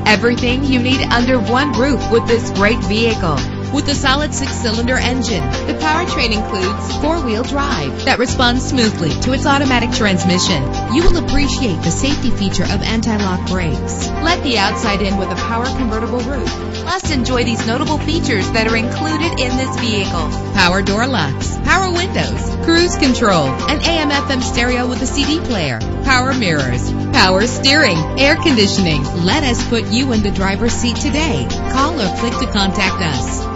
Everything you need under one roof with this great vehicle. With a solid 6-cylinder engine, the powertrain includes 4-wheel drive that responds smoothly to its automatic transmission. You will appreciate the safety feature of anti-lock brakes. Let the outside in with a power convertible roof. Plus, enjoy these notable features that are included in this vehicle: power door locks, power windows, cruise control, an AM/FM stereo with a CD player, power mirrors, power steering, air conditioning. Let us put you in the driver's seat today. Call or click to contact us.